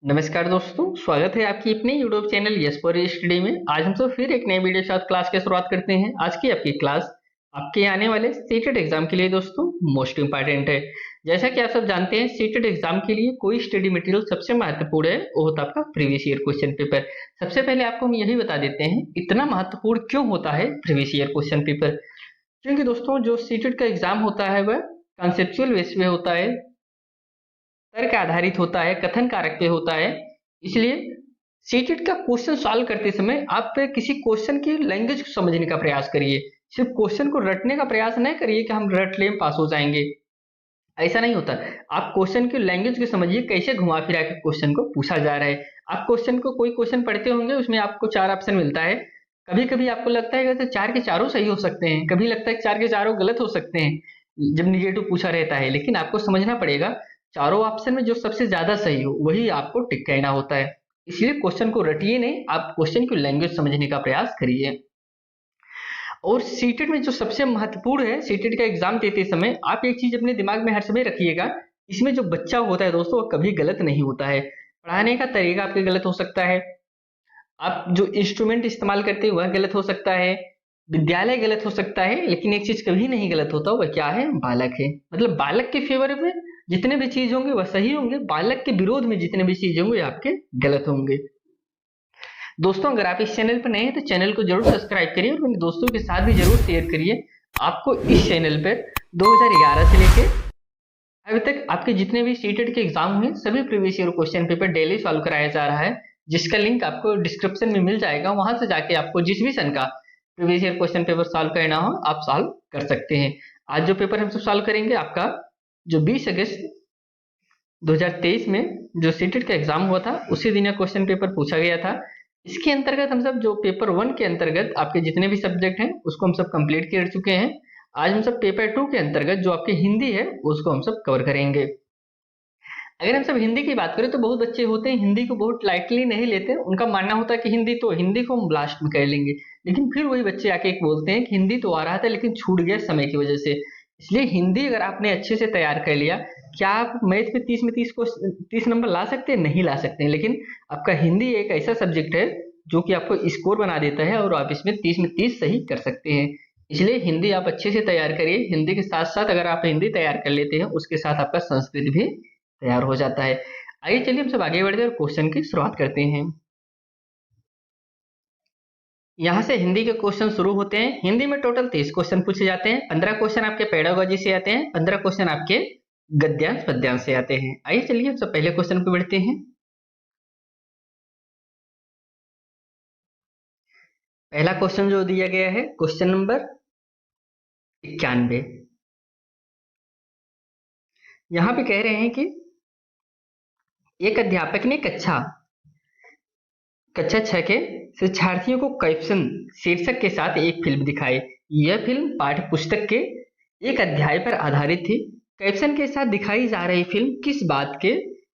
नमस्कार दोस्तों, स्वागत है आपकी अपने YouTube channel yes for study में। आज हम सब फिर एक नए वीडियो के साथ क्लास की शुरुआत करते हैं। आज की आपकी क्लास आपके आने वाले सीटेट एग्जाम के लिए दोस्तों मोस्ट इंपॉर्टेंट है। जैसा कि आप सब जानते हैं, सीटेट एग्जाम के लिए कोई स्टडी मटेरियल सबसे महत्वपूर्ण है, वो होता है आपका प्रीवियस ईयर क्वेश्चन पेपर। सबसे पहले आपको हम यही बता देते हैं इतना महत्वपूर्ण क्यों होता है प्रीवियस ईयर क्वेश्चन पेपर। क्योंकि दोस्तों जो सीटेट का एग्जाम होता है वह कॉन्सेप्चुअल बेस पे होता है, तर्क आधारित होता है, कथन कारक पे होता है। इसलिए सीटेट का क्वेश्चन सॉल्व करते समय आप किसी क्वेश्चन की लैंग्वेज को समझने का प्रयास करिए। सिर्फ क्वेश्चन को रटने का प्रयास नहीं करिए कि हम रट लें पास हो जाएंगे, ऐसा नहीं होता। आप क्वेश्चन की लैंग्वेज को समझिए, कैसे घुमा फिरा के क्वेश्चन को पूछा जा रहा है। आप क्वेश्चन को कोई क्वेश्चन पढ़ते होंगे, उसमें आपको चार ऑप्शन मिलता है। कभी कभी आपको लगता है कि चार के चारों सही हो सकते हैं, कभी लगता है चार के चारों गलत हो सकते हैं जब निगेटिव पूछा रहता है। लेकिन आपको समझना पड़ेगा चारों ऑप्शन में जो सबसे ज्यादा सही हो वही आपको टिक कहना होता है। इसलिए क्वेश्चन को रटिए नहीं, आप क्वेश्चन की लैंग्वेज समझने का प्रयास करिए। और सीटेट में जो सबसे महत्वपूर्ण है, सीटेट का एग्जाम देते समय आप एक चीज अपने दिमाग में हर समय रखिएगा, इसमें जो बच्चा होता है दोस्तों वो कभी गलत नहीं होता है। पढ़ाने का तरीका आपके गलत हो सकता है, आप जो इंस्ट्रूमेंट इस्तेमाल करते हैं वह गलत हो सकता है, विद्यालय गलत हो सकता है, लेकिन एक चीज कभी नहीं गलत होता, वह क्या है? बालक है। मतलब बालक के फेवर में जितने भी चीज होंगे वह सही होंगे, बालक के विरोध में जितने भी चीज होंगे आपके गलत होंगे। दोस्तों अगर आप इस चैनल पर नए हैं तो चैनल को जरूर सब्सक्राइब करिए और अपने दोस्तों के साथ भी जरूर शेयर करिए। आपको इस चैनल पर 2011 से लेके अभी तक आपके जितने भी सीटेट के एग्जाम हुए सभी previous year question paper daily solve कराया जा रहा है, जिसका लिंक आपको डिस्क्रिप्शन में मिल जाएगा। वहां से जाके आपको जिस भी सन का previous year question paper solve करना हो आप सॉल्व कर सकते हैं। आज जो पेपर हम सब सॉल्व करेंगे आपका जो 20 अगस्त 2023 में जो सीटेट का एग्जाम हुआ था उसी दिन क्वेश्चन पेपर पूछा गया था। इसके अंतर्गत हम सब जो पेपर 1 के अंतर्गत आपके जितने भी सब्जेक्ट हैं उसको हम सब कंप्लीट कर चुके हैं। आज हम सब पेपर 2 के अंतर्गत जो आपकी हिंदी है उसको हम सब कवर करेंगे। अगर हम सब हिंदी की बात करें तो बहुत बच्चे होते हैं हिंदी को बहुत लाइटली नहीं लेते, उनका मानना होता है कि हिंदी को हम लास्ट में कर लेंगे। लेकिन फिर वही बच्चे आके एक बोलते हैं कि हिंदी तो आ रहा था लेकिन छूट गया समय की वजह से। इसलिए हिंदी अगर आपने अच्छे से तैयार कर लिया, क्या आप मैथ में 30 को 30 नंबर ला सकते हैं? नहीं ला सकते हैं। लेकिन आपका हिंदी एक ऐसा सब्जेक्ट है जो कि आपको स्कोर बना देता है और आप इसमें 30 में 30 सही कर सकते हैं। इसलिए हिंदी आप अच्छे से तैयार करिए। हिंदी के साथ साथ अगर आप हिंदी तैयार कर लेते हैं उसके साथ आपका संस्कृत भी तैयार हो जाता है। आइए चलिए हम सब आगे बढ़ते हैं और क्वेश्चन की शुरुआत करते हैं। यहाँ से हिंदी के क्वेश्चन शुरू होते हैं। हिंदी में टोटल 30 क्वेश्चन पूछे जाते हैं। 15 क्वेश्चन आपके पेडागोजी से आते हैं, 15 क्वेश्चन आपके गद्यांश पद्यांश से आते हैं। आइए चलिए हम सब पहले क्वेश्चन पे बढ़ते हैं। पहला क्वेश्चन जो दिया गया है क्वेश्चन नंबर 91। यहाँ पे कह रहे हैं कि एक अध्यापक ने कक्षा 6 के शिक्षार्थियों को कैप्शन शीर्षक के साथ एक फिल्म दिखाई। यह फिल्म पाठ्य पुस्तक के एक अध्याय पर आधारित थी। कैप्शन के साथ दिखाई जा रही फिल्म किस बात के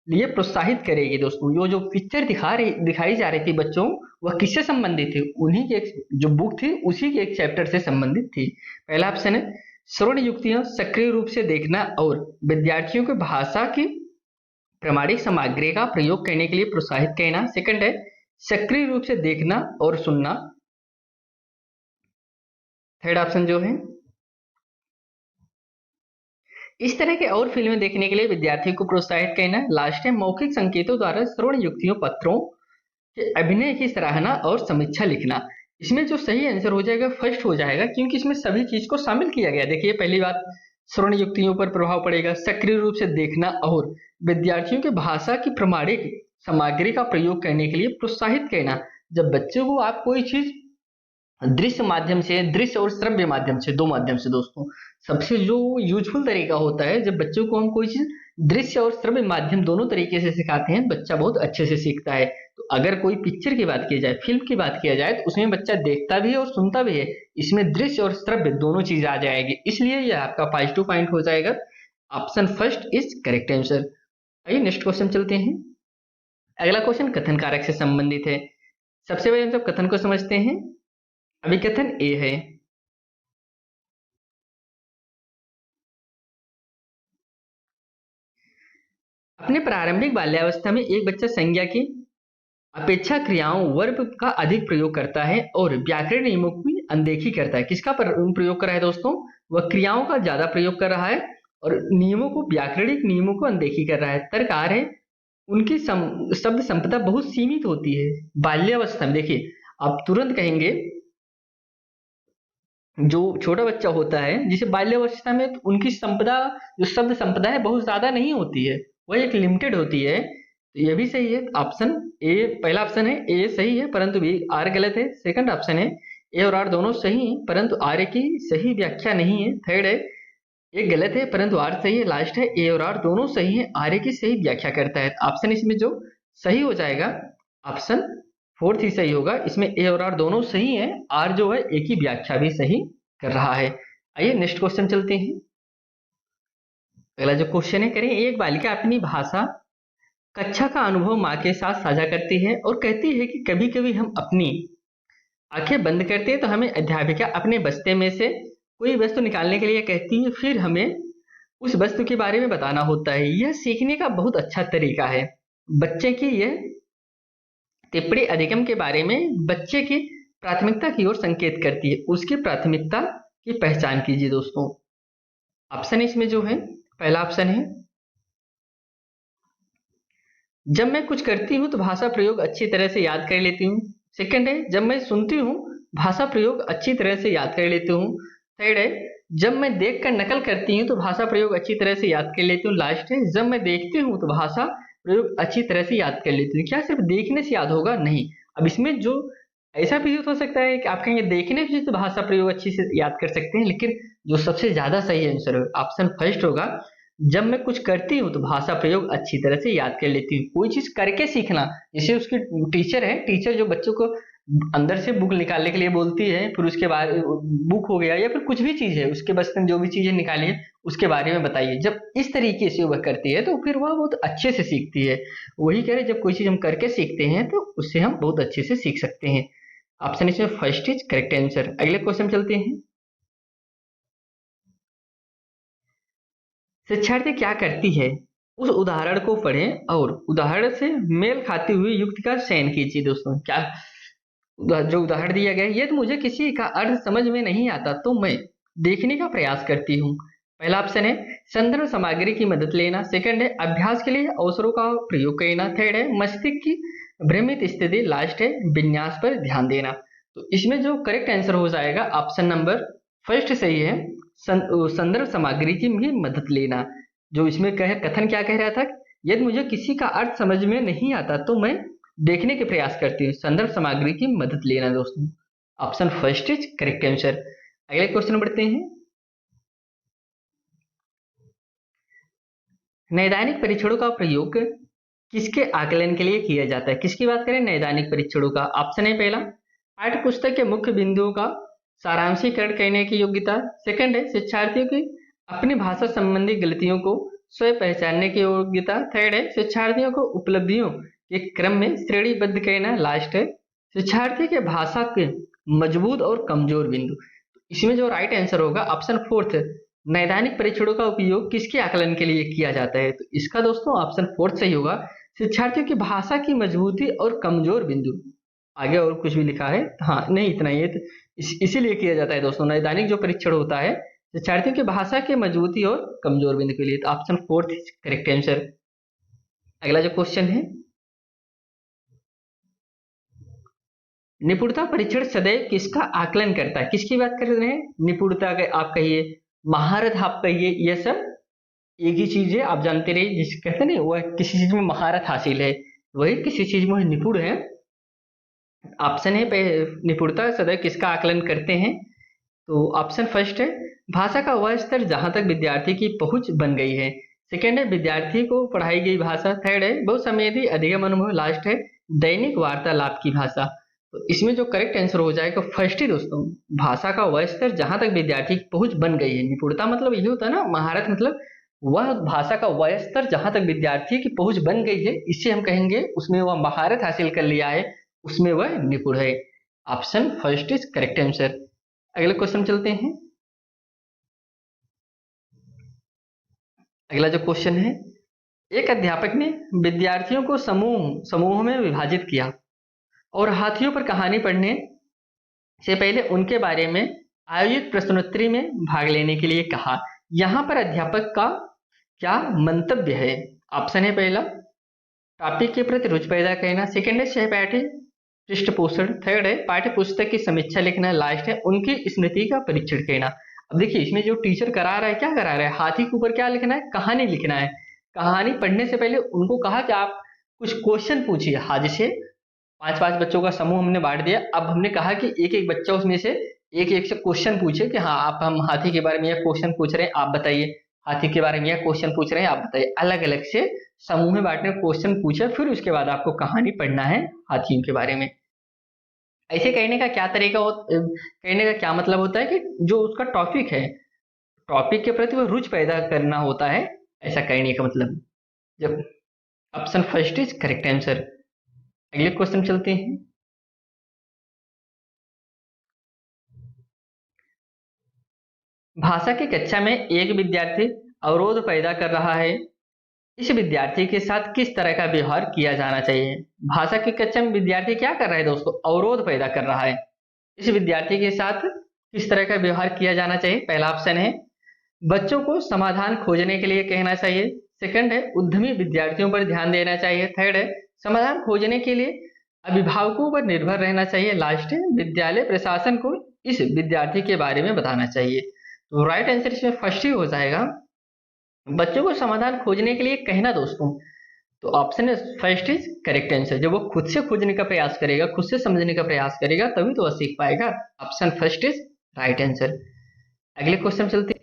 लिए प्रोत्साहित करेगी? दोस्तों यो जो पिक्चर दिखाई जा रही थी बच्चों, वह किससे संबंधित थी? उन्हीं की एक जो बुक थी उसी के एक चैप्टर से संबंधित थी। पहला ऑप्शन है श्रवण युक्तियां सक्रिय रूप से देखना और विद्यार्थियों को भाषा की प्रामाणिक सामग्री का प्रयोग करने के लिए प्रोत्साहित करना। सेकंड है सक्रिय रूप से देखना और सुनना। थर्ड ऑप्शन जो है इस तरह के और फिल्में देखने के लिए विद्यार्थियों को प्रोत्साहित करना। लास्ट है मौखिक संकेतों द्वारा श्रवण युक्तियों पत्रों के अभिनय की सराहना और समीक्षा लिखना। इसमें जो सही आंसर हो जाएगा फर्स्ट हो जाएगा, क्योंकि इसमें सभी चीज को शामिल किया गया। देखिए पहली बात श्रवण युक्तियों पर प्रभाव पड़ेगा, सक्रिय रूप से देखना और विद्यार्थियों की भाषा की प्रामाणिक सामग्री का प्रयोग करने के लिए प्रोत्साहित करना। जब बच्चों को आप कोई चीज दृश्य माध्यम से, दृश्य और श्रव्य माध्यम से, दो माध्यम से दोस्तों, सबसे जो यूजफुल तरीका होता है जब बच्चों को हम कोई चीज दृश्य और श्रव्य माध्यम दोनों तरीके से सिखाते हैं बच्चा बहुत अच्छे से सीखता है। तो अगर कोई पिक्चर की बात की जाए, फिल्म की बात किया जाए, तो उसमें बच्चा देखता भी है और सुनता भी है। इसमें दृश्य और श्रव्य दोनों चीज आ जाएगी, इसलिए यह आपका पॉजिटिव पॉइंट हो जाएगा। Option first is correct answer. आइए नेक्स्ट क्वेश्चन चलते हैं। अगला क्वेश्चन कथन कारक से संबंधित है। सबसे पहले हम सब कथन को समझते हैं। अभिकथन ए है, अपने प्रारंभिक बाल्यावस्था में एक बच्चा संज्ञा की अपेक्षा क्रियाओं वर्ब का अधिक प्रयोग करता है और व्याकरण नियमों की अनदेखी करता है। किसका प्रयोग कर रहा है दोस्तों? वह क्रियाओं का ज्यादा प्रयोग कर रहा है और नियमों को, व्याकरणिक नियमों को अनदेखी कर रहा है। तर्क आ रहे, उनकी शब्द संपदा बहुत सीमित होती है बाल्यावस्था में। देखिए, आप तुरंत कहेंगे जो छोटा बच्चा होता है जिसे बाल्यावस्था में, तो उनकी संपदा, जो शब्द संपदा है, बहुत ज्यादा नहीं होती है, वह एक लिमिटेड होती है। तो ये भी सही है। ऑप्शन ए, पहला ऑप्शन है ए सही है, परंतु बी आर गलत है। सेकंड ऑप्शन है ए और आर दोनों सही हैं, परंतु आर की सही व्याख्या नहीं है। थर्ड है ए गलत है परंतु आर सही है। लास्ट है ए और आर दोनों सही है, आर की सही व्याख्या करता है। ऑप्शन इसमें जो सही हो जाएगा, ऑप्शन फोर्थ ही सही होगा। इसमें ए और आर दोनों सही है, आर जो है ए की व्याख्या भी सही कर रहा है। आइए नेक्स्ट क्वेश्चन चलते हैं। अगला जो क्वेश्चन है, करें एक बालिका अपनी भाषा कक्षा का अनुभव माँ के साथ साझा करती है और कहती है कि कभी कभी हम अपनी आंखें बंद करते हैं तो हमें अध्यापिका अपने बस्ते में से कोई वस्तु निकालने के लिए कहती है, फिर हमें उस वस्तु के बारे में बताना होता है। यह सीखने का बहुत अच्छा तरीका है। बच्चे की यह टिप्पणी अधिगम के बारे में बच्चे की प्राथमिकता की ओर संकेत करती है। उसकी प्राथमिकता की पहचान कीजिए दोस्तों। ऑप्शन इसमें जो है, पहला ऑप्शन है जब मैं कुछ करती हूं तो भाषा प्रयोग अच्छी तरह से याद कर लेती हूँ। सेकंड है जब मैं सुनती हूँ भाषा प्रयोग अच्छी तरह से याद कर लेती हूँ। थर्ड है जब मैं देखकर नकल करती हूँ तो भाषा प्रयोग अच्छी तरह से याद कर लेती हूँ। लास्ट है जब मैं देखती हूँ तो भाषा प्रयोग अच्छी तरह से याद कर लेती हूँ। क्या सिर्फ देखने से याद होगा? नहीं। अब इसमें जो ऐसा भी हो सकता है कि आप कहेंगे देखने से तो भाषा प्रयोग अच्छी से याद कर सकते हैं, लेकिन जो सबसे ज्यादा सही आंसर है ऑप्शन फर्स्ट होगा, जब मैं कुछ करती हूँ तो भाषा प्रयोग अच्छी तरह से याद कर लेती हूँ। कोई चीज करके सीखना, जैसे उसकी टीचर है, टीचर जो बच्चों को अंदर से बुक निकालने के लिए बोलती है, फिर उसके बाद बुक हो गया या फिर कुछ भी चीज है उसके बस में जो भी चीजें निकाली है उसके बारे में बताइए, जब इस तरीके से वह करती है तो फिर वह बहुत अच्छे से सीखती है। वही कह रहे, जब कोई चीज हम करके सीखते हैं तो उससे हम बहुत अच्छे से सीख सकते हैं। ऑप्शन इसमें फर्स्ट इज करेक्ट आंसर। अगले क्वेश्चन चलते हैं। शिक्षार्थी क्या करती है, उस उदाहरण को पढ़ें और उदाहरण से मेल खाती हुई युक्ति का चयन कीजिए। दोस्तों, क्या जो उदाहरण दिया गया है, ये तो मुझे किसी का अर्थ समझ में नहीं आता तो मैं देखने का प्रयास करती हूँ। पहला ऑप्शन है संदर्भ सामग्री की मदद लेना। सेकंड है अभ्यास के लिए अवसरों का प्रयोग करना। थर्ड है मस्तिष्क की भ्रमित स्थिति। लास्ट है विन्यास पर ध्यान देना। तो इसमें जो करेक्ट आंसर हो जाएगा ऑप्शन नंबर फर्स्ट सही है, संदर्भ सामग्री की भी मदद लेना। जो इसमें कथन क्या कह रहा था, यदि मुझे किसी का अर्थ समझ में नहीं आता तो मैं देखने के प्रयास करती हूँ, संदर्भ सामग्री की मदद लेना। दोस्तों, option first is correct answer. अगले क्वेश्चन बढ़ते हैं। नैदानिक परीक्षणों का प्रयोग किसके आकलन के लिए किया जाता है? किसकी बात करें नैदानिक परीक्षणों का? ऑप्शन है पहला पाठ्य पुस्तक के मुख्य बिंदुओं का सारांशीकरण करने की योग्यता। सेकंड है शिक्षार्थियों की अपनी भाषा संबंधी गलतियों को स्वयं पहचानने की योग्यता। थर्ड है शिक्षार्थियों को उपलब्धियों के क्रम में श्रेणीबद्ध करना। लास्ट है शिक्षार्थी के भाषा के मजबूत और कमजोर बिंदु। इसमें जो राइट आंसर होगा ऑप्शन फोर्थ, नैदानिक परीक्षणों का उपयोग किसके आकलन के लिए किया जाता है? तो इसका दोस्तों ऑप्शन फोर्थ सही होगा, शिक्षार्थियों की भाषा की मजबूती और कमजोर बिंदु। आगे और कुछ भी लिखा है? हाँ नहीं, इतना ही है। तो इसीलिए किया जाता है दोस्तों, नैदानिक जो परीक्षण होता है शिक्षार्थियों की भाषा के मजबूती और कमजोर बिंदु के लिए। तो ऑप्शन फोर्थ करेक्ट आंसर। अगला जो क्वेश्चन है, निपुणता परीक्षण सदैव किसका आकलन करता है? किसकी बात कर रहे हैं? निपुणता का आप कहिए, महारत आप कहिए, यह सब एक ही चीज है। आप जानते रहिए, जिस कहते हैं वह किसी चीज में महारत हासिल है, वही किसी चीज में निपुण है। ऑप्शन है निपुणता सदैव किसका आकलन करते हैं? तो ऑप्शन फर्स्ट है भाषा का वह स्तर जहां तक विद्यार्थी की पहुंच बन गई है। सेकंड है विद्यार्थी को पढ़ाई गई भाषा। थर्ड है बहुसंवेदी अधिगम अनुभव। लास्ट है दैनिक वार्तालाप की भाषा। तो इसमें जो करेक्ट आंसर हो जाएगा फर्स्ट ही दोस्तों, भाषा का वह स्तर जहां तक विद्यार्थी की पहुंच बन गई है। निपुणता मतलब यही होता है ना, महारत मतलब वह भाषा का वह स्तर जहां तक विद्यार्थी की पहुंच बन गई है, इससे हम कहेंगे उसमें वह महारत हासिल कर लिया है, उसमें वह निपुण है। Option first is correct answer. अगले क्वेश्चन चलते हैं। अगला जो क्वेश्चन है, एक अध्यापक ने विद्यार्थियों को समूह समूह में विभाजित किया और हाथियों पर कहानी पढ़ने से पहले उनके बारे में आयोजित प्रश्नोत्तरी में भाग लेने के लिए कहा। यहाँ पर अध्यापक का क्या मंतव्य है? ऑप्शन है पहला, टॉपिक के प्रति रुचि पैदा करना, सेकंड है सहपाठी पृष्ठपोषण, थर्ड है पाठ्य पुस्तक की समीक्षा लिखना, लास्ट है उनकी स्मृति का परीक्षण करना। अब देखिए इसमें जो टीचर करा रहा है क्या करा रहा है, हाथी के ऊपर क्या लिखना है, कहानी लिखना है। कहानी पढ़ने से पहले उनको कहा कि आप कुछ क्वेश्चन पूछिए। हाँ, जैसे 5-5 बच्चों का समूह हमने बांट दिया, अब हमने कहा कि एक एक बच्चा उसमें से एक एक से क्वेश्चन पूछे कि हाँ आप हम हाथी के बारे में यह क्वेश्चन पूछ रहे हैं आप बताइए, हाथी के बारे में यह क्वेश्चन पूछ रहे हैं आप बताइए। अलग अलग से समूह में बांटने क्वेश्चन पूछे, फिर उसके बाद आपको कहानी पढ़ना है हाथियों के बारे में। ऐसे कहने का क्या तरीका कहने का क्या मतलब होता है कि जो उसका टॉपिक है, टॉपिक के प्रति वो रुचि पैदा करना होता है, ऐसा कहने का मतलब। जब option first is correct answer. अगले क्वेश्चन चलते हैं। भाषा की कक्षा में एक विद्यार्थी अवरोध पैदा कर रहा है, इस विद्यार्थी के साथ किस तरह का व्यवहार किया जाना चाहिए? भाषा की कक्षा में विद्यार्थी क्या कर रहा है दोस्तों, अवरोध पैदा कर रहा है, इस विद्यार्थी के साथ किस तरह का व्यवहार किया जाना चाहिए? पहला ऑप्शन है बच्चों को समाधान खोजने के लिए कहना चाहिए, सेकंड है उद्यमी विद्यार्थियों पर ध्यान देना चाहिए, थर्ड है समाधान खोजने के लिए अभिभावकों पर निर्भर रहना चाहिए, लास्ट है विद्यालय प्रशासन को इस विद्यार्थी के बारे में बताना चाहिए। तो राइट आंसर इसमें फर्स्ट ही हो जाएगा, बच्चों को समाधान खोजने के लिए कहना दोस्तों। तो ऑप्शन है फर्स्ट इज करेक्ट आंसर। जब वो खुद से खोजने का प्रयास करेगा, खुद से समझने का प्रयास करेगा, तभी तो वह सीख पाएगा। Option first is right answer. अगले क्वेश्चन चलते हैं।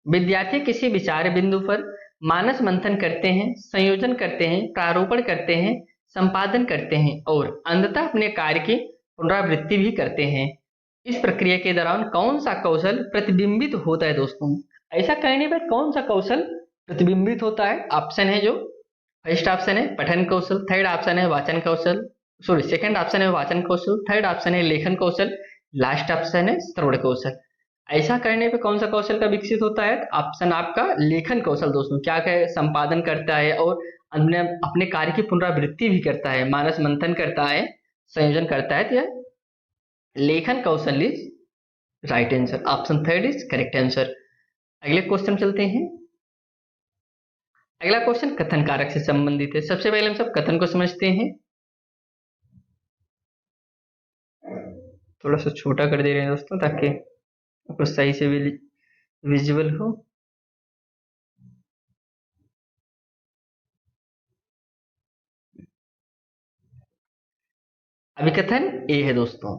विद्यार्थी किसी विचार बिंदु पर मानस मंथन करते हैं, संयोजन करते हैं, प्रारूपण करते हैं, संपादन करते हैं और अंततः अपने कार्य की पुनरावृत्ति भी करते हैं। इस प्रक्रिया के दौरान कौन सा कौशल प्रतिबिंबित होता है दोस्तों? ऐसा करने पर कौन सा कौशल प्रतिबिंबित होता है? ऑप्शन है जो फर्स्ट ऑप्शन है पठन कौशल, थर्ड ऑप्शन है वाचन कौशल, सॉरी सेकंड ऑप्शन है वाचन कौशल, थर्ड ऑप्शन है लेखन कौशल, लास्ट ऑप्शन है श्रवण कौशल। ऐसा करने पे कौन सा कौशल का विकसित होता है? ऑप्शन आपका लेखन कौशल दोस्तों। क्या क्या संपादन करता है और अपने कार्य की पुनरावृत्ति भी करता है, मानस मंथन करता है, संयोजन करता है, तो यह लेखन कौशल is right answer. Option third is correct answer. अगले क्वेश्चन चलते हैं। अगला क्वेश्चन कथन कारक से संबंधित है। सबसे पहले हम सब कथन को समझते हैं। थोड़ा सा छोटा कर दे रहे हैं दोस्तों ताकि आपको सही से विजुअल हो। अभिकथन ए है दोस्तों,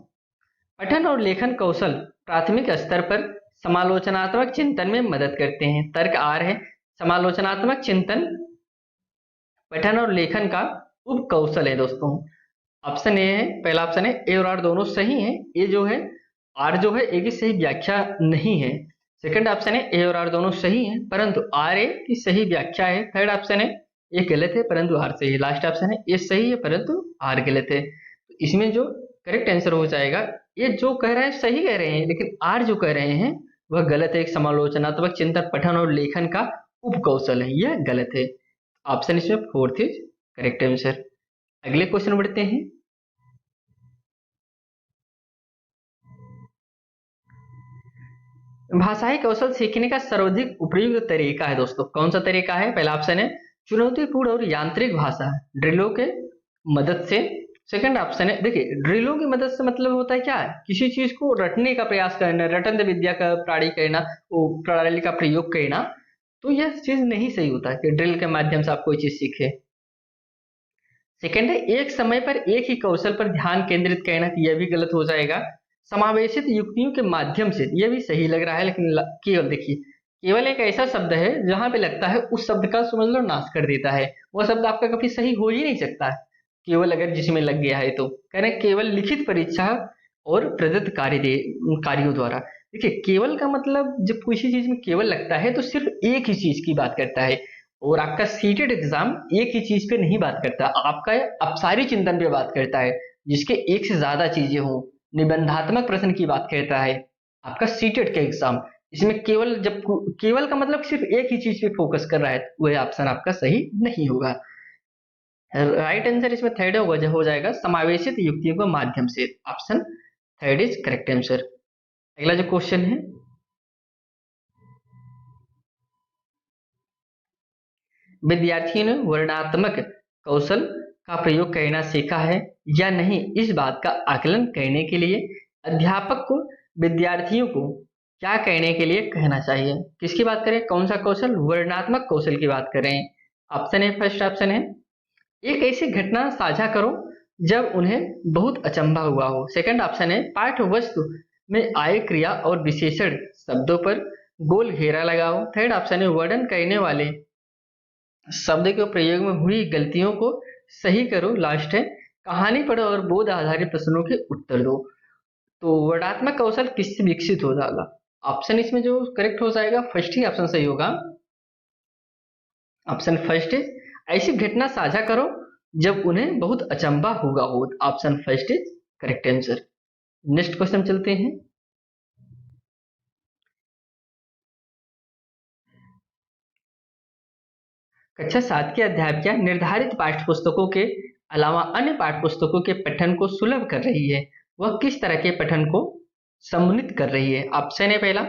पठन और लेखन कौशल प्राथमिक स्तर पर समालोचनात्मक चिंतन में मदद करते हैं। तर्क आर है, समालोचनात्मक चिंतन पठन और लेखन का उप कौशल है दोस्तों। ऑप्शन ए है, पहला ऑप्शन है ए और आर दोनों सही है। ए जो है आर जो है ए की सही व्याख्या नहीं है। सेकंड ऑप्शन है ए और आर दोनों सही है परंतु आर ए की सही व्याख्या है। थर्ड ऑप्शन है ए गलत है परंतु आर सही है। लास्ट ऑप्शन है ए सही है परंतु आर गलत है। तो इसमें जो करेक्ट आंसर हो जाएगा, ये जो कह रहे हैं सही कह रहे हैं लेकिन आर जो कह रहे हैं वह गलत है। एक समालोचनात्मक चिंतन पठन और लेखन का उप कौशल है, यह गलत है। ऑप्शन इसमें फोर्थ इज करेक्ट आंसर। अगले क्वेश्चन बढ़ते हैं। भाषाई कौशल सीखने का सर्वाधिक उपयुक्त तरीका है दोस्तों, कौन सा तरीका है? पहला ऑप्शन है चुनौतीपूर्ण और यांत्रिक भाषा ड्रिलों के मदद से। सेकंड ऑप्शन है, देखिए ड्रिलों की मदद से मतलब होता है क्या है, किसी चीज को रटने का प्रयास करना, रटन विद्या का प्रणाली करना, वो प्रणाली का प्रयोग करना। तो यह चीज नहीं सही होता कि ड्रिल के माध्यम से आप कोई चीज सीखे। सेकंड है एक समय पर एक ही कौशल पर ध्यान केंद्रित करना, यह भी गलत हो जाएगा। समावेशित युक्तियों के माध्यम से, यह भी सही लग रहा है लेकिन केवल देखिए केवल एक ऐसा शब्द है जहां पे लगता है उस शब्द का समझ लो नाश कर देता है, वह शब्द आपका कभी सही हो ही नहीं सकता केवल अगर जिसमें लग गया है तो। कह रहे केवल लिखित परीक्षा और प्रदत्त कार्यों द्वारा। देखिए केवल का मतलब जब किसी चीज में केवल लगता है तो सिर्फ एक ही चीज की बात करता है, और आपका सीटेड एग्जाम एक ही चीज पे नहीं बात करता, आपका अपसारी चिंतन पे बात करता है जिसके एक से ज्यादा चीजें हों, निबंधात्मक प्रश्न की बात करता है आपका सीटेड का एग्जाम। इसमें केवल का मतलब सिर्फ एक ही चीज पे फोकस कर रहा है, वह ऑप्शन आपका सही नहीं होगा। राइट आंसर इसमें थर्ड हो जाएगा, समावेशित युक्तियों के माध्यम से। Option third is correct answer. अगला जो क्वेश्चन है, विद्यार्थियों ने वर्णनात्मक कौशल का प्रयोग करना सीखा है या नहीं, इस बात का आकलन करने के लिए अध्यापक को विद्यार्थियों को क्या करने के लिए कहना चाहिए। किसकी बात करें, कौन सा कौशल, वर्णनात्मक कौशल की बात करें। ऑप्शन है, फर्स्ट ऑप्शन है, एक ऐसी घटना साझा करो जब उन्हें बहुत अचंभा हुआ हो। सेकंड ऑप्शन है, पाठ्य वस्तु में आए क्रिया और विशेषण शब्दों पर गोल घेरा लगाओ। थर्ड ऑप्शन है, वर्णन करने वाले शब्द के प्रयोग में हुई गलतियों को सही करो। लास्ट है, कहानी पढ़ो और बोध आधारित प्रश्नों के उत्तर दो। तो वर्णात्मक कौशल किससे विकसित हो जाएगा, ऑप्शन इसमें जो करेक्ट हो जाएगा फर्स्ट ही ऑप्शन सही होगा। ऑप्शन फर्स्ट इज, ऐसी घटना साझा करो जब उन्हें बहुत अचंभा हुआ हो। Option first is correct answer. Next question चलते हैं। कक्षा 7 की अध्यापिका निर्धारित पाठ्य पुस्तकों के अलावा अन्य पाठ्य पुस्तकों के पठन को सुलभ कर रही है। वह किस तरह के पठन को सम्मिलित कर रही है। ऑप्शन है पहला,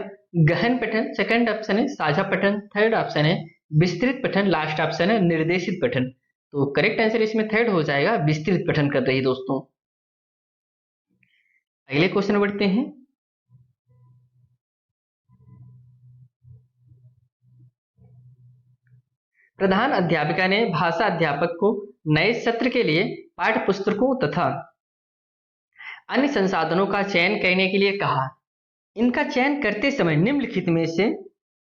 गहन पठन। सेकंड ऑप्शन है, साझा पठन। थर्ड ऑप्शन है, विस्तृत पठन। लास्ट ऑप्शन है, निर्देशित पठन। तो करेक्ट आंसर इसमें थर्ड हो जाएगा, विस्तृत पठन कर रही है दोस्तों। अगले क्वेश्चन बढ़ते हैं। प्रधान अध्यापिका ने भाषा अध्यापक को नए सत्र के लिए पाठ्य पुस्तकों तथा अन्य संसाधनों का चयन करने के लिए कहा। इनका चयन करते समय निम्नलिखित में से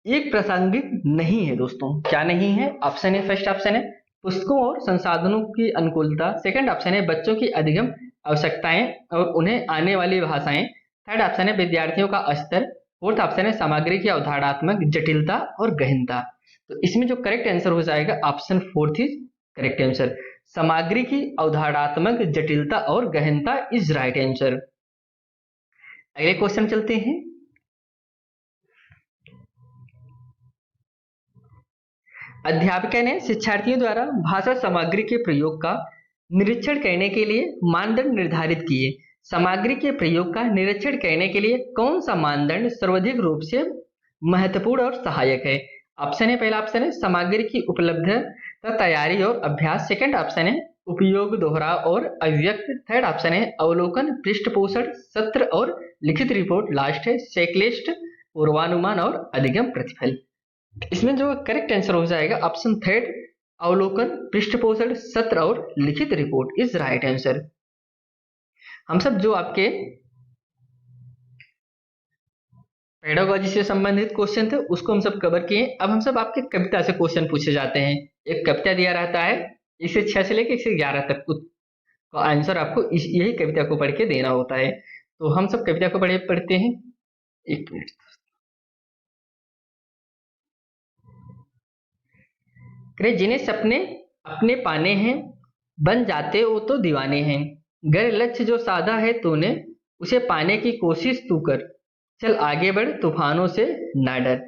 एक प्रासंगिक नहीं है दोस्तों। क्या नहीं है, ऑप्शन है, फर्स्ट ऑप्शन है, पुस्तकों और संसाधनों की अनुकूलता। सेकंड ऑप्शन है, बच्चों की अधिगम आवश्यकताएं और उन्हें आने वाली भाषाएं। थर्ड ऑप्शन है, विद्यार्थियों का स्तर। फोर्थ ऑप्शन है, सामग्री की अवधारणात्मक जटिलता और गहनता। तो इसमें जो करेक्ट आंसर हो जाएगा option fourth is correct answer, सामग्री की अवधारणात्मक जटिलता और गहनता इज राइट आंसर। अगले क्वेश्चन चलते हैं। अध्यापिका ने शिक्षार्थियों द्वारा भाषा सामग्री के प्रयोग का निरीक्षण करने के लिए मानदंड निर्धारित किए। सामग्री के प्रयोग का निरीक्षण करने के लिए कौन सा मानदंड सर्वाधिक रूप से महत्वपूर्ण और सहायक है। ऑप्शन है, पहला ऑप्शन है, सामग्री की उपलब्धता, तैयारी और अभ्यास। सेकंड ऑप्शन है, उपयोग, दोहराव और अभिव्यक्त। थर्ड ऑप्शन है, अवलोकन, पृष्ठपोषण, सत्र और लिखित रिपोर्ट। लास्ट है, चेकलिस्ट, पूर्वानुमान और अधिगम प्रतिफल। इसमें जो करेक्ट आंसर हो जाएगा ऑप्शन थर्ड, अवलोकन, पृष्ठपोषण, सत्र और लिखित रिपोर्ट इज राइट आंसर। हम सब जो आपके पेडागोजी से संबंधित क्वेश्चन थे उसको हम सब कवर किए। अब हम सब आपके कविता से क्वेश्चन पूछे जाते हैं। एक कविता दिया रहता है, इसे 6 से लेकर 111 तक का आंसर आपको यही कविता को पढ़ के देना होता है। तो हम सब कविता को पढ़ते हैं। एक मिनट। जिन्हें सपने अपने पाने हैं, बन जाते हो तो दीवाने हैं। गर लक्ष्य जो साधा है तूने, उसे पाने की कोशिश तू कर। चल आगे बढ़, तूफानों से ना डर।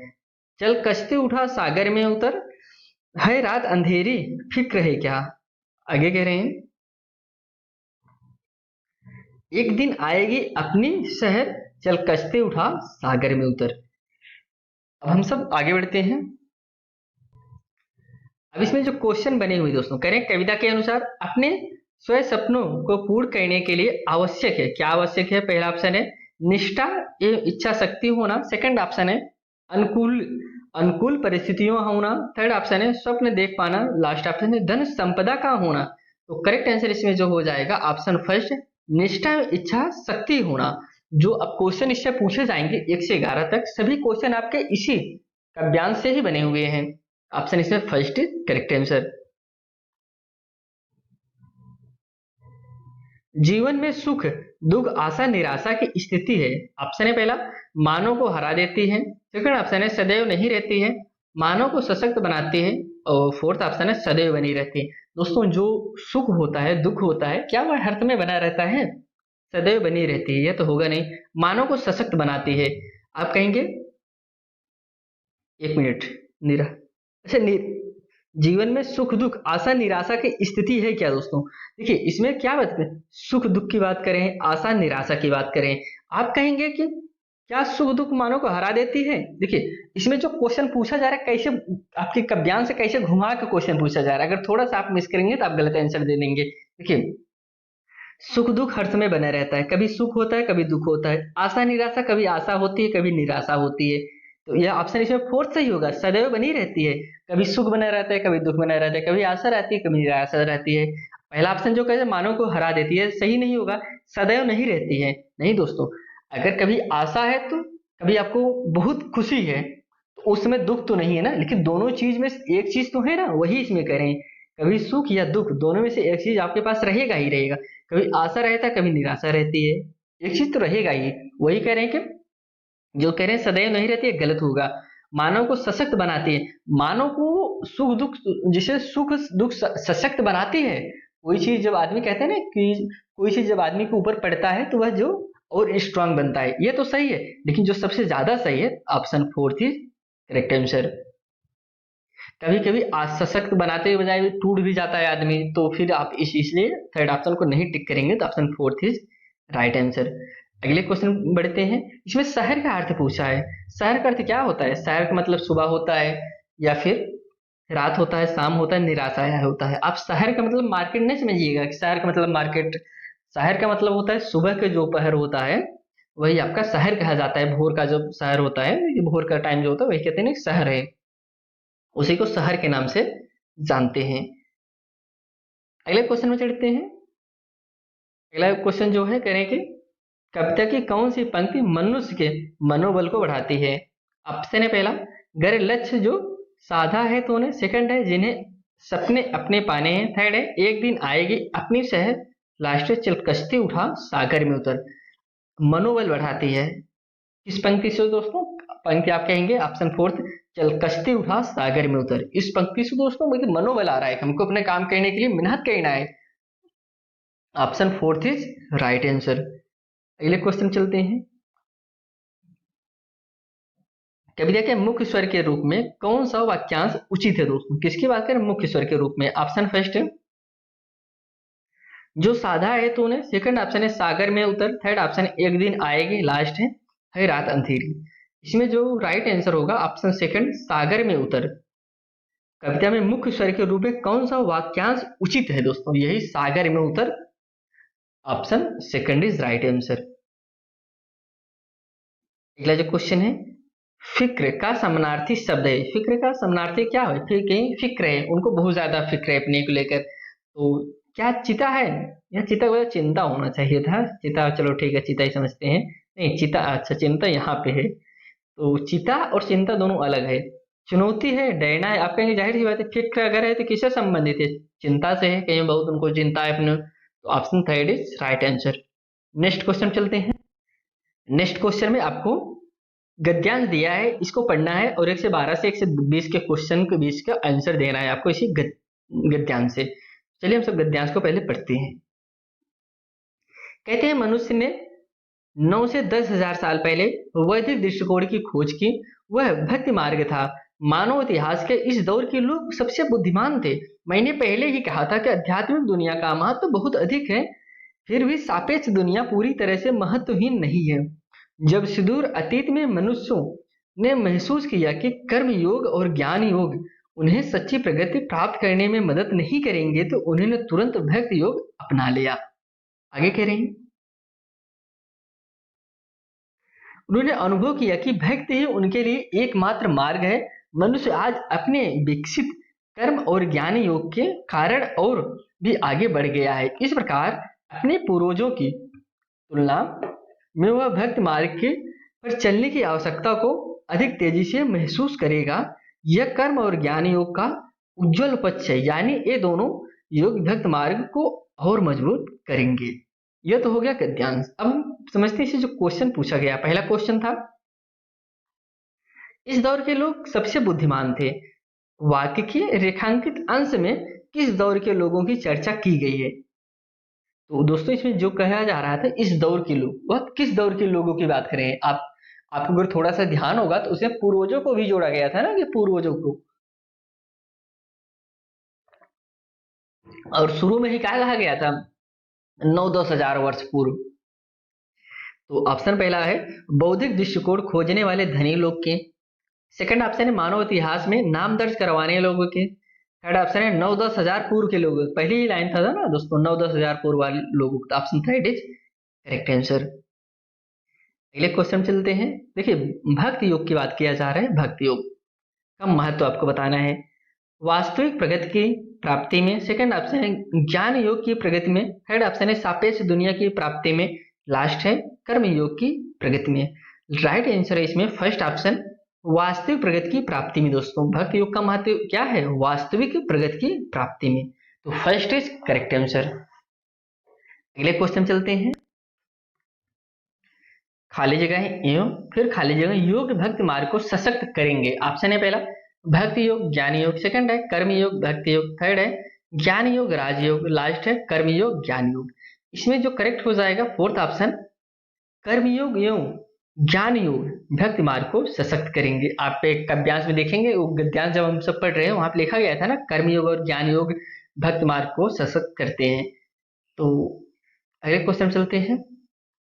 चल कश्ती उठा, सागर में उतर। है रात अंधेरी, फिक्र है क्या। आगे कह रहे हैं, एक दिन आएगी अपनी शहर, चल कश्ती उठा, सागर में उतर। अब हम सब आगे बढ़ते हैं। अब इसमें जो क्वेश्चन बने हुए दोस्तों, करें कविता के अनुसार अपने स्वयं सपनों को पूर्ण करने के लिए आवश्यक है। क्या आवश्यक है, पहला ऑप्शन है, निष्ठा एवं इच्छा शक्ति होना। सेकंड ऑप्शन है, अनुकूल अनुकूल परिस्थितियों होना। थर्ड ऑप्शन है, स्वप्न देख पाना। लास्ट ऑप्शन है, धन संपदा का होना। तो करेक्ट आंसर इसमें जो हो जाएगा ऑप्शन फर्स्ट, निष्ठा एवं इच्छा शक्ति होना। जो अब क्वेश्चन इससे पूछे जाएंगे 1 से 11 तक, सभी क्वेश्चन आपके इसी काव्यांश से ही बने हुए हैं। ऑप्शन इसमें फर्स्ट इज करेक्ट आंसर। जीवन में सुख दुख आशा निराशा की स्थिति है। ऑप्शन है पहला, मानव को हरा देती है। सेकंड ऑप्शन है, सदैव नहीं रहती है। मानव को सशक्त बनाती है। और फोर्थ ऑप्शन है, सदैव बनी रहती है। दोस्तों जो सुख होता है, दुख होता है, क्या वह हर समय बना रहता है, सदैव बनी रहती है, यह तो होगा नहीं। मानव को सशक्त बनाती है। आप कहेंगे एक मिनट। निरा अच्छा जीवन में सुख दुख आशा निराशा की स्थिति है क्या दोस्तों? देखिए इसमें क्या बात करें, सुख दुख की बात करें, आशा निराशा की बात करें, आप कहेंगे कि क्या सुख दुख मानव को हरा देती है? देखिए इसमें जो क्वेश्चन पूछा जा रहा है कैसे, आपके काव्यांश से कैसे घुमा के क्वेश्चन पूछा जा रहा है, अगर थोड़ा सा आप मिस करेंगे तो आप गलत आंसर दे देंगे। देखिए सुख दुख हर समय बना रहता है, कभी सुख होता है कभी दुख होता है, आशा निराशा कभी आशा होती है कभी निराशा होती है। तो यह ऑप्शन इसमें फोर्थ सही होगा, सदैव बनी रहती है, कभी सुख बना रहता है कभी दुख बना रहता है, कभी आशा रहती है कभी निराशा रहती है। पहला ऑप्शन जो कहते हैं मानव को हरा देती है, सही नहीं होगा, सदैव नहीं रहती है। नहीं दोस्तों, अगर कभी आशा है तो कभी आपको बहुत खुशी है तो उसमें दुख तो नहीं है ना, लेकिन दोनों चीज में एक चीज तो है ना, वही इसमें कह रहे हैं। कभी सुख या दुख दोनों में से एक चीज आपके पास रहेगा ही रहेगा, कभी आशा रहता है कभी निराशा रहती है, एक चीज तो रहेगा ही। वही कह रहे हैं कि जो कह रहे हैं सदैव नहीं रहती है, गलत होगा। मानव को सशक्त बनाती है, मानव को सुख दुख, जिसे सुख दुख सशक्त बनाती है। कोई चीज जब आदमी कहते हैं ना कि कोई चीज जब आदमी के ऊपर पड़ता है तो वह जो और स्ट्रांग बनता है, ये तो सही है, लेकिन जो सबसे ज्यादा सही है option fourth is correct answer. कभी कभी सशक्त बनाते हुए बजाय टूट भी जाता है आदमी, तो फिर आप इसलिए थर्ड ऑप्शन को नहीं टिक करेंगे, तो option fourth is right answer. अगले क्वेश्चन बढ़ते हैं। इसमें शहर का अर्थ पूछा है, शहर का अर्थ क्या होता है? शहर का मतलब सुबह होता है या फिर रात होता है, शाम होता है, निराशा होता है। आप शहर का मतलब मार्केट नहीं समझिएगा कि शहर का मतलब मार्केट, शहर का मतलब होता है सुबह के जो पहर होता है वही आपका शहर कहा जाता है। भोर का जब शहर होता है, भोर का टाइम जो होता है वही कहते हैं ना शहर है, उसी को शहर के नाम से जानते हैं। अगले क्वेश्चन में चढ़ते हैं। अगला क्वेश्चन जो है करें कि कविता की कौन सी पंक्ति मनुष्य के मनोबल को बढ़ाती है? ऑप्शन है पहला, घर लक्ष्य जो साधा है तूने, सेकंड है जिन्हें सपने अपने पाने हैं, थर्ड है एक दिन आएगी अपनी शहर, लास्ट है चल कश्ती उठा सागर में उतर। मनोबल बढ़ाती है किस पंक्ति से दोस्तों? पंक्ति आप कहेंगे ऑप्शन फोर्थ, चल कश्ती उठा सागर में उतर। इस पंक्ति से दोस्तों मुझे मनोबल आ रहा है, हमको अपने काम करने के लिए मेहनत करना है। Option fourth is right answer. अगले क्वेश्चन चलते हैं। कविता के मुख्य स्वर के रूप में कौन सा वाक्यांश उचित है दोस्तों? किसकी बात करें मुख्य स्वर के रूप में? ऑप्शन फर्स्ट है जो साधा है तूने, सेकंड ऑप्शन है सागर में उतर, थर्ड ऑप्शन एक दिन आएगी, लास्ट है रात अंधेरी। इसमें जो राइट आंसर होगा ऑप्शन सेकंड सागर में उतर। कविता में मुख्य स्वर के रूप में कौन सा वाक्यांश उचित है दोस्तों? यही सागर में उतर, option second is right answer. अगला जो क्वेश्चन है, फिक्र का समानार्थी शब्द है। फिक्र का समानार्थी क्या है? फिक्र है, उनको बहुत ज्यादा फिक्र है अपने को लेकर, तो क्या चिता है? या चिता को चिंता होना चाहिए था, चिता चलो ठीक है चिता ही समझते हैं, नहीं चिता, अच्छा चिंता यहाँ पे है। तो चिता और चिंता दोनों अलग है। चुनौती है, डरना है, आप कहेंगे जाहिर सी बात है फिक्र अगर है तो किससे संबंधित है? चिंता से है, कहीं बहुत उनको चिंता है अपने, तो option third is right answer. Next question चलते हैं। नेक्स्ट क्वेश्चन में आपको गद्यांश दिया है, इसको पढ़ना है और 1 से 12 से 1 से 20 के क्वेश्चन के बीच का आंसर देना है आपको इसी गद्यांश से। चलिए हम सब गद्यांश को पहले पढ़ते हैं। कहते हैं मनुष्य ने 9 से 10 हजार साल पहले वैदिक दृष्टिकोण की खोज की, वह भक्ति मार्ग था। मानव इतिहास के इस दौर के लोग सबसे बुद्धिमान थे। मैंने पहले ही कहा था कि आध्यात्मिक दुनिया का महत्व बहुत अधिक है, फिर भी सापेक्ष दुनिया पूरी तरह से महत्वहीन नहीं है। जब सुदूर अतीत में मनुष्यों ने महसूस किया कि कर्म योग और ज्ञान योग उन्हें सच्ची प्रगति प्राप्त करने में मदद नहीं करेंगे, तो उन्होंने तुरंत भक्ति योग अपना लिया। आगे कह रहे हैं, उन्होंने अनुभव किया कि भक्ति ही उनके लिए एकमात्र मार्ग है। मनुष्य आज अपने विकसित कर्म और ज्ञान योग के कारण और भी आगे बढ़ गया है। इस प्रकार अपने पूर्वजों की तुलना में वह भक्त मार्ग के पर चलने की आवश्यकता को अधिक तेजी से महसूस करेगा। यह कर्म और ज्ञान योग का उज्जवल पक्ष है, यानी ये दोनों योग भक्त मार्ग को और मजबूत करेंगे। यह तो हो गया गद्यांश। अब हम समझते हैं इसे जो क्वेश्चन पूछा गया। पहला क्वेश्चन था इस दौर के लोग सबसे बुद्धिमान थे। वाक्य के रेखांकित अंश में किस दौर के लोगों की चर्चा की गई है? तो दोस्तों इसमें जो कहा जा रहा था इस दौर के लोग, वह किस दौर के लोगों की बात करें आप? आपको अगर थोड़ा सा ध्यान होगा तो उसमें पूर्वजों को भी जोड़ा गया था ना, कि पूर्वजों को, और शुरू में ही क्या कहा गया था, 9-10 हजार वर्ष पूर्व। तो ऑप्शन पहला है बौद्धिक दृष्टिकोण खोजने वाले धनी लोग के। सेकंड ऑप्शन है मानव इतिहास में नाम दर्ज करवाने लोगों के। थर्ड ऑप्शन है 9-10 हजार पूर्व के लोग। पहली ही लाइन था ना दोस्तों, 9-10 हजार पूर्व वाले लोगों का। Option third is correct answer. अगले क्वेश्चन चलते हैं। देखिए, भक्ति योग की बात किया जा रहा है। भक्ति योग का महत्व आपको बताना है। वास्तविक प्रगति की प्राप्ति में। सेकंड ऑप्शन है ज्ञान योग की प्रगति में। थर्ड ऑप्शन है सापेक्ष दुनिया की प्राप्ति में। लास्ट है कर्म योग की प्रगति में। राइट आंसर है इसमें फर्स्ट ऑप्शन, वास्तविक प्रगति की प्राप्ति में। दोस्तों, भक्ति योग का महत्व क्या है, वास्तविक प्रगति की प्राप्ति में। तो फर्स्ट इज करेक्ट आंसर। अगले क्वेश्चन चलते हैं। खाली जगह है एवं फिर खाली जगह योग भक्ति मार्ग को सशक्त करेंगे। ऑप्शन है पहला भक्ति योग ज्ञान योग। सेकंड है कर्म योग भक्ति योग। थर्ड है ज्ञान योग राजयोग। लास्ट है कर्म योग ज्ञान योग। इसमें जो करेक्ट हो जाएगा फोर्थ ऑप्शन, कर्म योग एवं ज्ञान योग भक्ति मार्ग को सशक्त करेंगे। आप एक गद्यांश में देखेंगे, वो गद्यांश जब हम सब पढ़ रहे हैं वहां पे लिखा गया था ना, कर्म योग और ज्ञान योग भक्ति मार्ग को सशक्त करते हैं। तो अगले क्वेश्चन चलते हैं।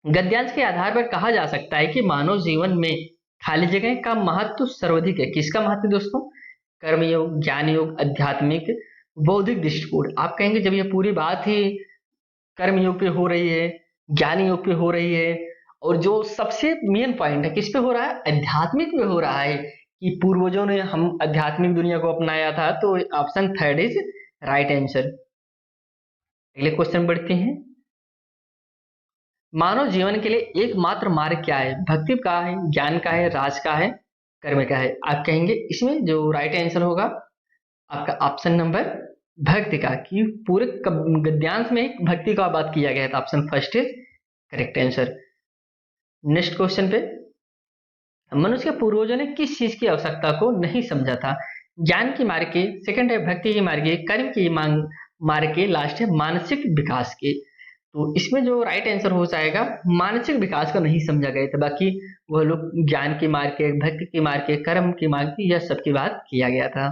गद्यांश के आधार पर कहा जा सकता है कि मानव जीवन में खाली जगह का महत्व सर्वाधिक है। किसका महत्व दोस्तों, कर्म योग ज्ञान योग आध्यात्मिक बौद्धिक दृष्टिकोण। आप कहेंगे जब ये पूरी बात ही कर्म योग पे हो रही है, ज्ञान योग पे हो रही है, और जो सबसे मेन पॉइंट है किस पे हो रहा है, आध्यात्मिक पे हो रहा है, कि पूर्वजों ने हम आध्यात्मिक दुनिया को अपनाया था, तो option third is right answer. अगले क्वेश्चन बढ़ते हैं। मानव जीवन के लिए एकमात्र मार्ग क्या है, भक्ति का है, ज्ञान का है, राज का है, कर्म का है। आप कहेंगे इसमें जो राइट आंसर होगा आपका ऑप्शन नंबर भक्ति का, कि पूरे गद्यांश में भक्ति का बात किया गया था। Option first is correct answer. Next question पे, मनुष्य के पूर्वजों ने किस चीज की आवश्यकता को नहीं समझा था। ज्ञान की मार्ग के, सेकंड है भक्ति की मार्ग के, कर्म की मार्ग के, लास्ट है मानसिक विकास के। तो इसमें जो राइट आंसर हो जाएगा मानसिक विकास को नहीं समझा गया था, बाकी वह लोग ज्ञान की मार्ग के, भक्ति की मार्ग के, कर्म की मार्ग की, यह सब की बात किया गया था।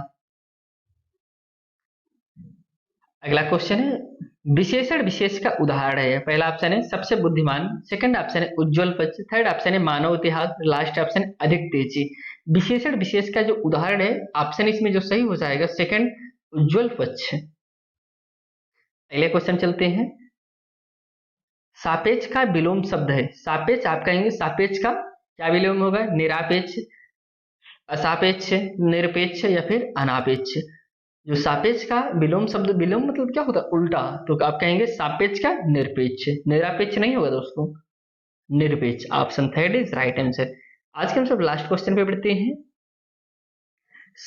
अगला क्वेश्चन है, विशेषण विशेष का उदाहरण है। पहला ऑप्शन है सबसे बुद्धिमान। सेकंड ऑप्शन है उज्जवल पक्ष। थर्ड ऑप्शन है मानव इतिहास। लास्ट ऑप्शन है अधिक तेजी। विशेषण विशेष का जो उदाहरण है, ऑप्शन इसमें जो सही हो जाएगा सेकंड उज्जवल पक्ष। अगले क्वेश्चन चलते हैं। सापेक्ष का विलोम शब्द है। सापेक्ष आप कहेंगे सापेक्ष का क्या विलोम होगा, निरापेक्ष, असापेक्ष, निरपेक्ष या फिर अनापेक्ष। जो सापेक्ष का विलोम शब्द, विलोम मतलब क्या होता है, उल्टा, तो आप कहेंगे सापेक्ष का निरपेक्ष। निरापेक्ष नहीं होगा दोस्तों, निरपेक्ष। Option third is right answer. आज के हम सब लास्ट क्वेश्चन पे बढ़ते हैं।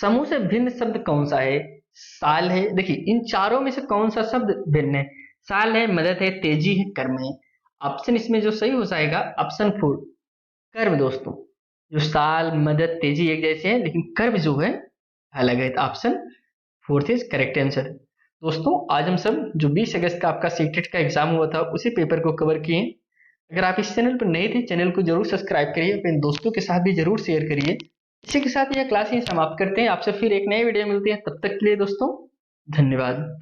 समूह से भिन्न शब्द कौन सा है। साल है। देखिए इन चारों में से कौन सा शब्द भिन्न है, साल है, मदद है, तेजी है, कर्म है। ऑप्शन इसमें जो सही हो जाएगा ऑप्शन फोर कर्म। दोस्तों, जो साल मदद तेजी एक जैसे हैं, लेकिन कर्म जो है अलग है। Option fourth is correct answer. दोस्तों, आज हम सब जो 20 अगस्त का आपका सीटेट का एग्जाम हुआ था उसी पेपर को कवर किए। अगर आप इस चैनल पर नए थे, चैनल को जरूर सब्सक्राइब करिए, अपने दोस्तों के साथ भी जरूर शेयर करिए। इसी के साथ यह क्लास ही समाप्त करते हैं। आपसे फिर एक नए वीडियो मिलती है, तब तक के लिए दोस्तों धन्यवाद।